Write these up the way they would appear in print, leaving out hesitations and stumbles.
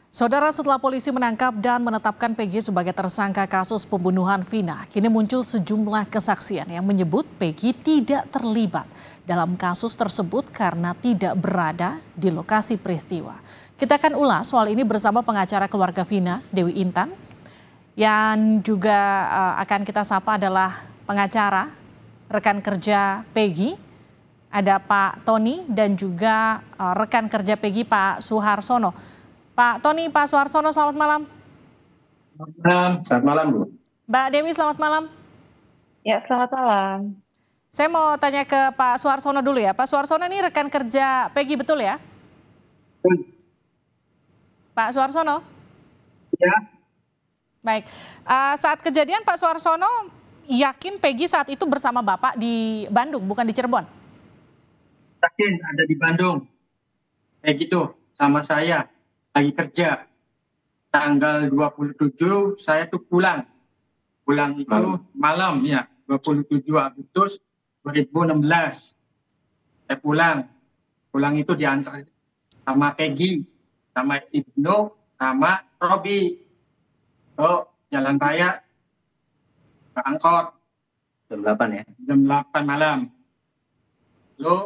Saudara, setelah polisi menangkap dan menetapkan Peggy sebagai tersangka kasus pembunuhan Vina, kini muncul sejumlah kesaksian yang menyebut Peggy tidak terlibat dalam kasus tersebut karena tidak berada di lokasi peristiwa. Kita akan ulas soal ini bersama pengacara keluarga Vina, Dewi Intan, yang juga akan kita sapa adalah pengacara rekan kerja Peggy, ada Pak Tony dan juga rekan kerja Peggy Pak Suharsono. Pak Tony, Pak Suharsono, selamat malam. Selamat malam, Bu. Mbak Dewi, selamat malam. Ya, selamat malam. Saya mau tanya ke Pak Suharsono dulu ya. Pak Suharsono ini rekan kerja Peggy, betul ya? Pak Suharsono? Ya, Baik. Saat kejadian Pak Suharsono yakin Peggy saat itu bersama Bapak di Bandung, bukan di Cirebon? yakin ada di Bandung. Kayak gitu, sama saya. Lagi kerja. Tanggal 27 saya tuh pulang. Pulang itu malam ya, 27 Agustus 2016. Saya pulang. Pulang itu diantar sama Peggy, sama Ibnu, sama Robi. Jalan raya ke Angkot. Jam 8 ya? Jam 8 malam. Lalu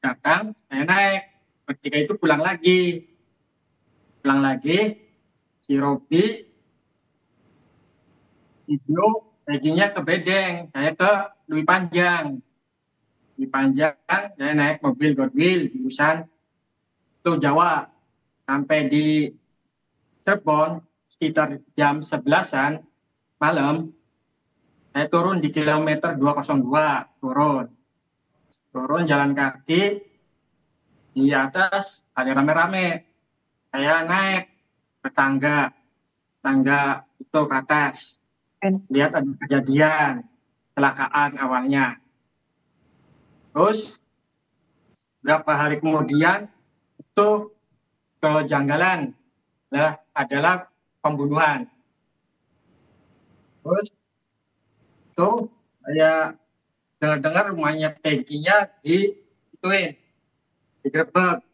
datang, saya naik. Ketika itu pulang lagi. Si Robi, Ibnu, Peggy-nya ke Bedeng, saya ke Dwi Panjang. Dwi Panjang, saya naik mobil Godwill, jurusan itu Jawa. Sampai di Cirebon, sekitar jam 11-an malam, saya turun di kilometer 202, turun jalan kaki, di atas ada rame-rame. Saya naik ke tangga itu ke atas. Lihat ada kejadian, kecelakaan awalnya. Terus, beberapa hari kemudian, itu kejanggalan adalah pembunuhan. Terus, itu saya dengar rumahnya Peggy-nya digerebek. Digerebek,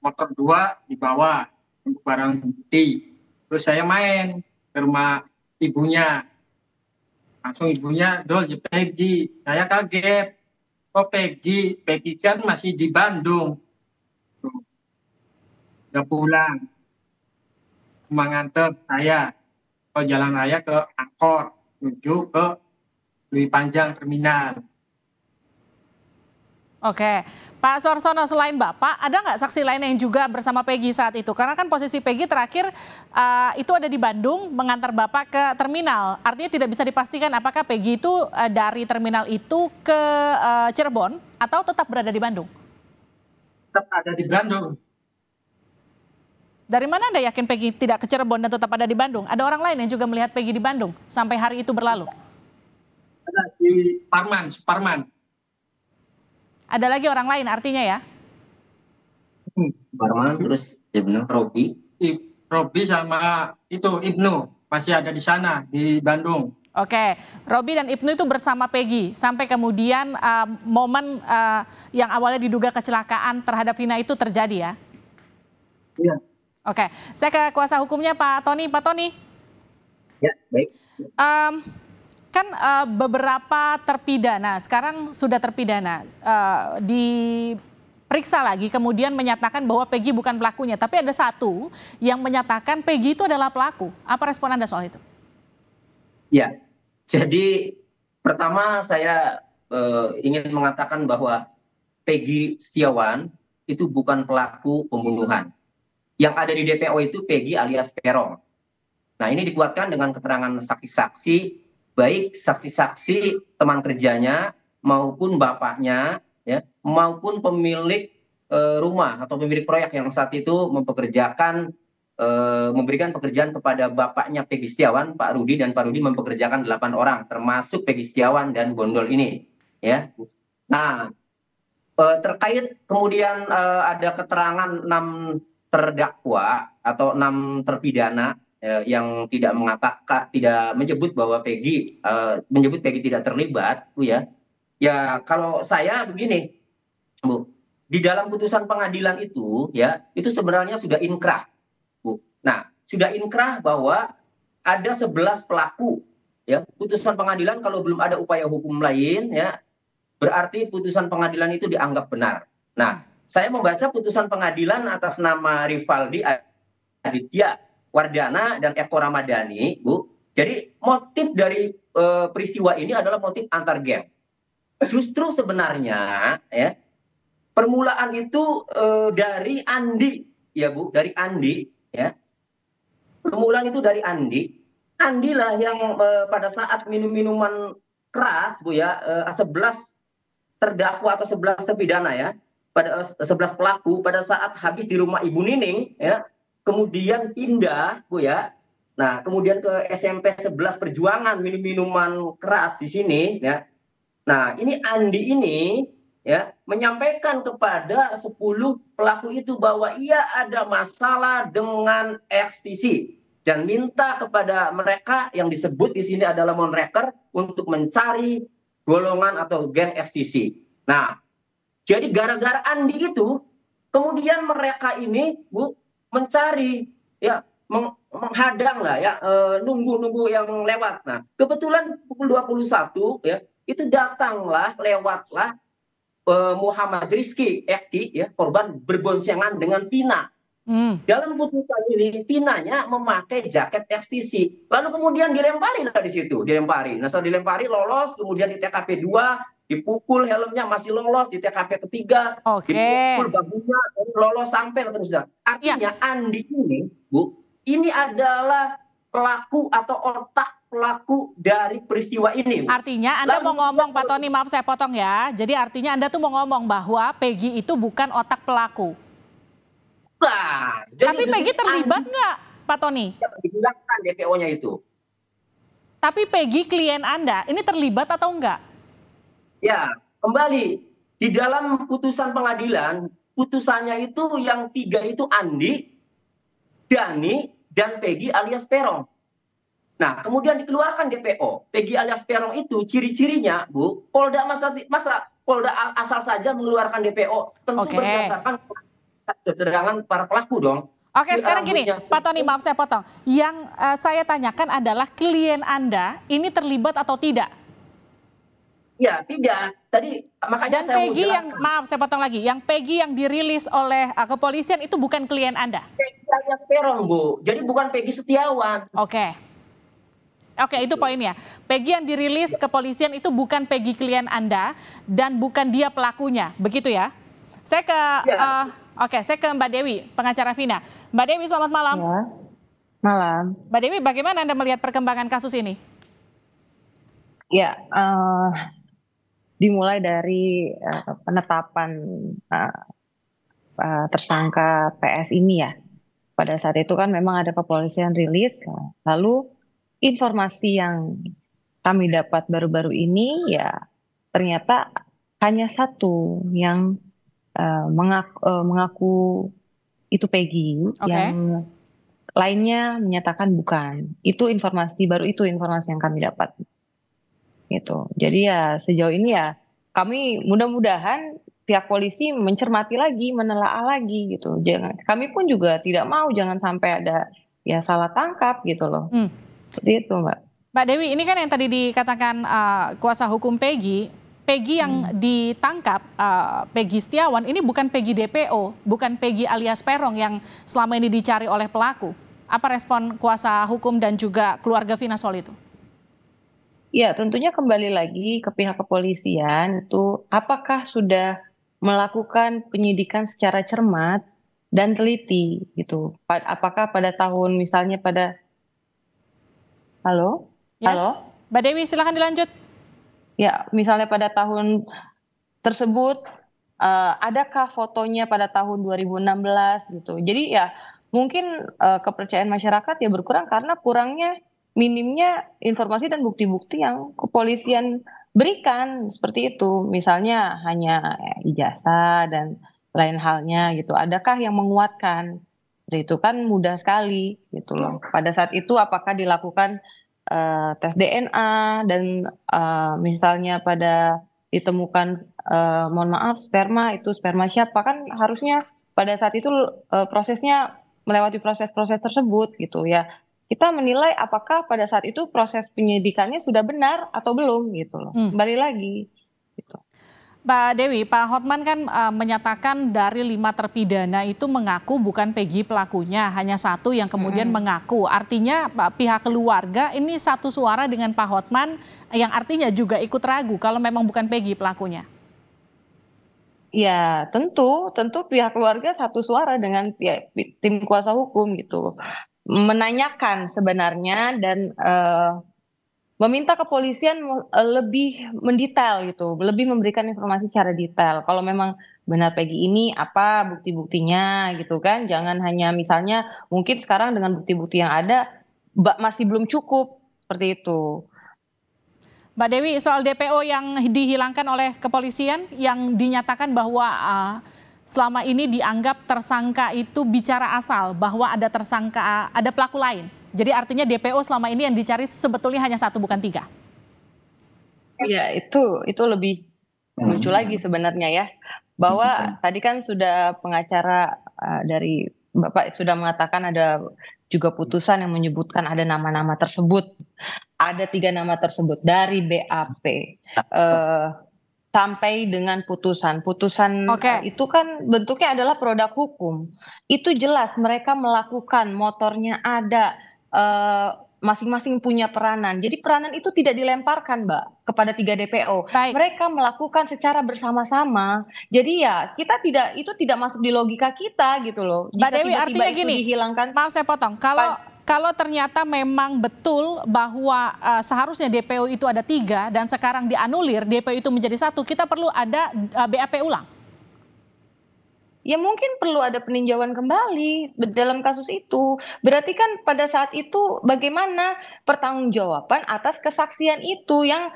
motor 2 dibawa untuk barang bukti. Terus saya main ke rumah ibunya. Langsung ibunya, "Dol, Peggy." Saya kaget. Kok Peggy? Peggy kan masih di Bandung. Udah pulang. Mengantar saya ke jalan raya ke Angkot. Menuju ke Dwi Panjang Terminal. Oke, Pak Suharsono, selain Bapak, ada nggak saksi lain yang juga bersama Peggy saat itu? Karena kan posisi Peggy terakhir itu ada di Bandung mengantar Bapak ke terminal. Artinya tidak bisa dipastikan apakah Peggy itu dari terminal itu ke Cirebon atau tetap berada di Bandung? Tetap ada di Bandung. Dari mana Anda yakin Peggy tidak ke Cirebon dan tetap ada di Bandung? Ada orang lain yang juga melihat Peggy di Bandung sampai hari itu berlalu? Ada di Suparman. Ada lagi orang lain artinya ya? Barman, terus Ibnu, Robi. Robi sama itu Ibnu masih ada di sana di Bandung. Oke, Robi dan Ibnu itu bersama Peggy sampai kemudian momen yang awalnya diduga kecelakaan terhadap Vina itu terjadi ya? Iya. Oke, saya ke kuasa hukumnya Pak Tony. Pak Tony. Ya, baik. Kan beberapa terpidana, sekarang sudah terpidana, diperiksa lagi kemudian menyatakan bahwa Peggy bukan pelakunya. Tapi ada satu yang menyatakan Peggy itu adalah pelaku. Apa respon Anda soal itu? Ya, jadi pertama saya ingin mengatakan bahwa Peggy Setiawan itu bukan pelaku pembunuhan. Yang ada di DPO itu Peggy alias Peron. Nah, ini dikuatkan dengan keterangan saksi-saksi, baik saksi-saksi teman kerjanya maupun bapaknya, ya, maupun pemilik rumah atau pemilik proyek yang saat itu memberikan pekerjaan kepada bapaknya Peggy Setiawan, Pak Rudi, dan Pak Rudi mempekerjakan 8 orang, termasuk Peggy Setiawan dan Bondol ini, ya. Nah, terkait kemudian ada keterangan 6 terdakwa atau 6 terpidana yang tidak menyebut bahwa Peggy tidak terlibat, Bu ya. Ya kalau saya begini, Bu, di dalam putusan pengadilan itu ya, itu sebenarnya sudah inkrah, Bu. Nah, sudah inkrah bahwa ada 11 pelaku ya. Putusan pengadilan kalau belum ada upaya hukum lain ya, berarti putusan pengadilan itu dianggap benar. Nah, saya membaca putusan pengadilan atas nama Rivaldi Aditya Wardana dan Eko Ramadhani, Bu. Jadi motif dari peristiwa ini adalah motif antar geng. Justru sebenarnya ya, permulaan itu dari Andi, ya Bu, dari Andi, ya. Permulaan itu dari Andi. Andi lah yang pada saat minum minuman keras, Bu ya, 11 terdakwa atau 11 terpidana ya, pada 11 pelaku pada saat habis di rumah Ibu Nining, ya, kemudian pindah, Bu ya. Nah, kemudian ke SMP 11 Perjuangan minum minuman keras di sini, ya. Nah, ini Andi ini ya menyampaikan kepada 10 pelaku itu bahwa ia ada masalah dengan ekstasi dan minta kepada mereka yang disebut di sini adalah monreker untuk mencari golongan atau geng ekstasi. Nah, jadi gara-gara Andi itu kemudian mereka ini, Bu, mencari ya, menghadang lah ya, nunggu-nunggu yang lewat. Nah, kebetulan pukul 21 ya, itu datanglah, lewatlah Muhammad Rizky Ekti ya, korban berboncengan dengan Vina. Dalam putusan ini Vinanya memakai jaket ekstasi. Lalu kemudian dilempari lah di situ, dilempari. Nah, setelah dilempari lolos, kemudian di TKP 2 dipukul, helmnya masih lolos, di TKP ketiga dipukul bahunya, lolos sampai terus. Artinya Andi ini, Bu, ini adalah pelaku atau otak pelaku dari peristiwa ini, Bu. Artinya Anda mau ngomong, Pak Tony, maaf saya potong ya. Jadi artinya Anda tuh mau ngomong bahwa Peggy itu bukan otak pelaku. Nah, tapi Peggy terlibat nggak, Pak Tony? Digunakan DPO-nya itu. Tapi Peggy klien Anda ini terlibat atau enggak? Ya, kembali di dalam putusan pengadilan, putusannya itu yang 3 itu Andi, Dani, dan Peggy alias Peron. Nah, kemudian dikeluarkan DPO. Peggy alias Peron itu ciri-cirinya, Bu, Polda masa Polda asal saja mengeluarkan DPO, tentu berdasarkan keterangan para pelaku dong. Oke, sekarang gini, Pak Tony, maaf saya potong. Yang saya tanyakan adalah klien Anda ini terlibat atau tidak? Ya, tidak. Tadi makanya dan saya Peggy mau yang, maaf saya potong lagi, yang Peggy yang dirilis oleh kepolisian itu bukan klien Anda? Peggy alias Peron, Bu. Jadi bukan Peggy Setiawan. Oke, itu poinnya. Peggy yang dirilis kepolisian itu bukan Peggy klien Anda dan bukan dia pelakunya, begitu ya? Saya ke saya ke Mbak Dewi, pengacara Vina. Mbak Dewi, selamat malam. Ya, malam. Mbak Dewi, bagaimana Anda melihat perkembangan kasus ini? Ya, dimulai dari penetapan tersangka PS ini ya. Pada saat itu kan memang ada kepolisian rilis, lalu informasi yang kami dapat baru-baru ini ya ternyata hanya satu yang mengaku itu Peggy, yang lainnya menyatakan bukan. Itu informasi baru, itu informasi yang kami dapat. Gitu. Jadi ya sejauh ini ya kami mudah-mudahan pihak polisi mencermati lagi, menelaah lagi gitu. Kami pun juga tidak mau jangan sampai ada ya salah tangkap gitu loh. Seperti itu, Mbak. Mbak Dewi, ini kan yang tadi dikatakan kuasa hukum Peggy yang ditangkap, Peggy Setiawan, ini bukan Peggy DPO, bukan Peggy alias Peron yang selama ini dicari oleh pelaku. Apa respon kuasa hukum dan juga keluarga Vina soal itu? Ya, tentunya kembali lagi ke pihak kepolisian itu apakah sudah melakukan penyidikan secara cermat dan teliti gitu. Apakah pada tahun misalnya pada Halo? Mbak Dewi, silakan dilanjut. Ya, misalnya pada tahun tersebut adakah fotonya pada tahun 2016 gitu. Jadi ya mungkin kepercayaan masyarakat ya berkurang karena minimnya informasi dan bukti-bukti yang kepolisian berikan seperti itu. Misalnya hanya ijazah dan lain halnya gitu. Adakah yang menguatkan? Itu kan mudah sekali gitu loh. Pada saat itu apakah dilakukan tes DNA dan misalnya pada ditemukan mohon maaf sperma, itu sperma siapa, kan harusnya pada saat itu prosesnya melewati proses-proses tersebut gitu ya. Kita menilai apakah pada saat itu proses penyidikannya sudah benar atau belum gitu loh. Kembali lagi gitu. Mbak Dewi, Pak Hotman kan menyatakan dari 5 terpidana itu mengaku bukan Peggy pelakunya, hanya 1 yang kemudian mengaku. Artinya pihak keluarga ini satu suara dengan Pak Hotman yang artinya juga ikut ragu kalau memang bukan Peggy pelakunya. Ya tentu pihak keluarga satu suara dengan ya, tim kuasa hukum gitu. Menanyakan sebenarnya dan meminta kepolisian lebih mendetail gitu, lebih memberikan informasi secara detail. Kalau memang benar Peggy ini apa bukti-buktinya gitu kan, jangan hanya misalnya mungkin sekarang dengan bukti-bukti yang ada masih belum cukup seperti itu. Mbak Dewi, soal DPO yang dihilangkan oleh kepolisian yang dinyatakan bahwa selama ini dianggap tersangka itu bicara asal bahwa ada tersangka, ada pelaku lain. Jadi artinya DPO selama ini yang dicari sebetulnya hanya 1 bukan 3. Iya, itu lebih lucu lagi sebenarnya ya. Bahwa tadi kan sudah pengacara dari Bapak sudah mengatakan ada juga putusan yang menyebutkan ada nama-nama tersebut. Ada 3 nama tersebut dari BAP. Sampai dengan putusan. Putusan itu kan bentuknya adalah produk hukum. Itu jelas mereka melakukan, motornya ada, masing-masing punya peranan. Jadi peranan itu tidak dilemparkan, Mbak, kepada 3 DPO. Baik. Mereka melakukan secara bersama-sama. Jadi ya kita itu tidak masuk di logika kita gitu loh. Mbak Jika Dewi, tiba-tiba artinya itu gini, dihilangkan. maaf saya potong, kalau ternyata memang betul bahwa seharusnya DPO itu ada 3 dan sekarang dianulir DPO itu menjadi 1, kita perlu ada BAP ulang. Ya mungkin perlu ada peninjauan kembali dalam kasus itu. Berarti kan pada saat itu bagaimana pertanggungjawaban atas kesaksian itu yang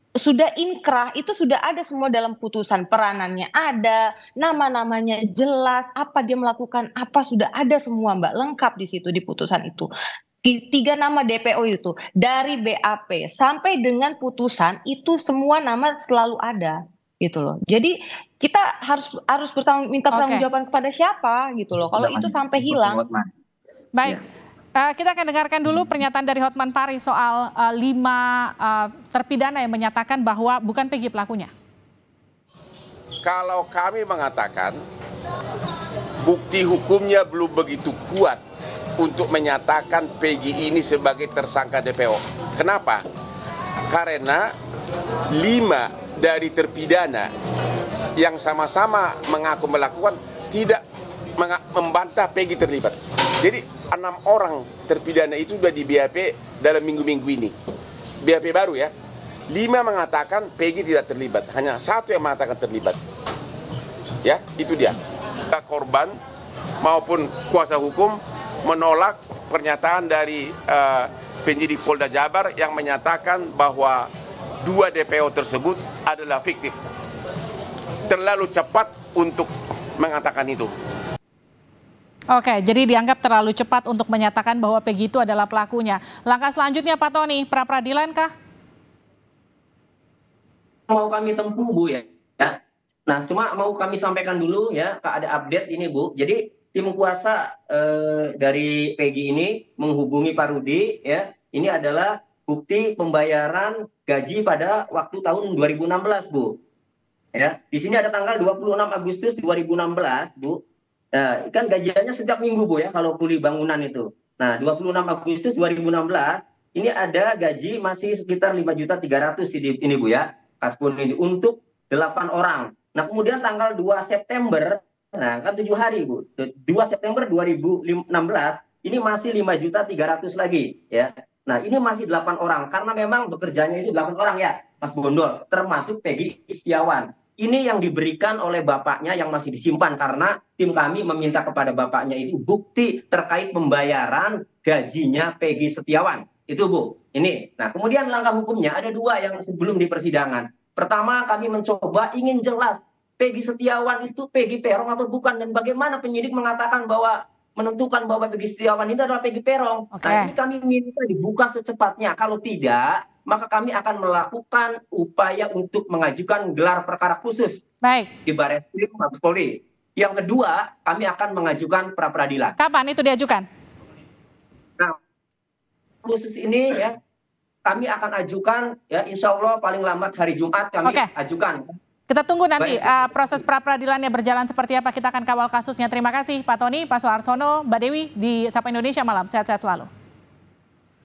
sudah inkrah, itu sudah ada semua dalam putusan, peranannya ada, nama-namanya jelas, apa dia melakukan apa sudah ada semua Mbak, lengkap di situ di putusan itu. 3 nama DPO itu dari BAP sampai dengan putusan itu semua nama selalu ada gitu loh. Jadi kita harus minta pertanggungjawaban kepada siapa gitu loh. Kalau itu sampai hilang. Baik. Kita akan dengarkan dulu pernyataan dari Hotman Paris soal 5 terpidana yang menyatakan bahwa bukan Peggy pelakunya. Kalau kami mengatakan bukti hukumnya belum begitu kuat untuk menyatakan Peggy ini sebagai tersangka DPO. Kenapa? Karena 5 dari terpidana yang sama-sama mengaku melakukan tidak membantah Peggy terlibat. Jadi 6 orang terpidana itu sudah di BAP dalam minggu-minggu ini. BAP baru ya. 5 mengatakan Peggy tidak terlibat. Hanya 1 yang mengatakan terlibat. Ya, itu dia. Korban maupun kuasa hukum menolak pernyataan dari penyidik Polda Jabar yang menyatakan bahwa 2 DPO tersebut adalah fiktif. Terlalu cepat untuk mengatakan itu. Oke, jadi dianggap terlalu cepat untuk menyatakan bahwa Peggy itu adalah pelakunya. Langkah selanjutnya Pak Tony, pra-peradilan kah? Mau kami tempuh Bu ya. Nah, cuma mau kami sampaikan dulu ya, ada update ini Bu. Jadi tim kuasa dari Peggy ini menghubungi Pak Rudi ya. Ini adalah bukti pembayaran gaji pada waktu tahun 2016 Bu. Ya, di sini ada tanggal 26 Agustus 2016 Bu. Nah, kan gajiannya setiap minggu Bu ya kalau kuli bangunan itu. Nah, 26 Agustus 2016 ini ada gaji masih sekitar 5.300.000 ini Bu ya. Kaspun ini untuk 8 orang. Nah, kemudian tanggal 2 September, nah kan 7 hari Bu. 2 September 2016 ini masih 5.300.000 lagi ya. Nah, ini masih 8 orang karena memang bekerjanya itu 8 orang ya, Mas Bondol, termasuk Peggy Setiawan. Ini yang diberikan oleh bapaknya yang masih disimpan karena tim kami meminta kepada bapaknya itu bukti terkait pembayaran gajinya Peggy Setiawan. Itu Bu. Ini. Nah, kemudian langkah hukumnya ada 2 yang sebelum di persidangan. Pertama, kami mencoba ingin jelas Peggy Setiawan itu Peggy Peron atau bukan dan bagaimana penyidik mengatakan bahwa menentukan bahwa Peggy Setiawan itu adalah Peggy Peron. Nah, ini kami minta dibuka secepatnya. Kalau tidak, maka kami akan melakukan upaya untuk mengajukan gelar perkara khusus Baik. di Barreskrim Mabes Polri. Yang kedua, kami akan mengajukan pra peradilan. Kapan itu diajukan? Nah, khusus ini ya kami akan ajukan ya insya Allah paling lambat hari Jumat kami ajukan. Kita tunggu nanti proses pra peradilannya berjalan seperti apa. Kita akan kawal kasusnya. Terima kasih Pak Tony, Pak Soeharsono, Mbak Dewi di Sapa Indonesia Malam. Sehat-sehat selalu.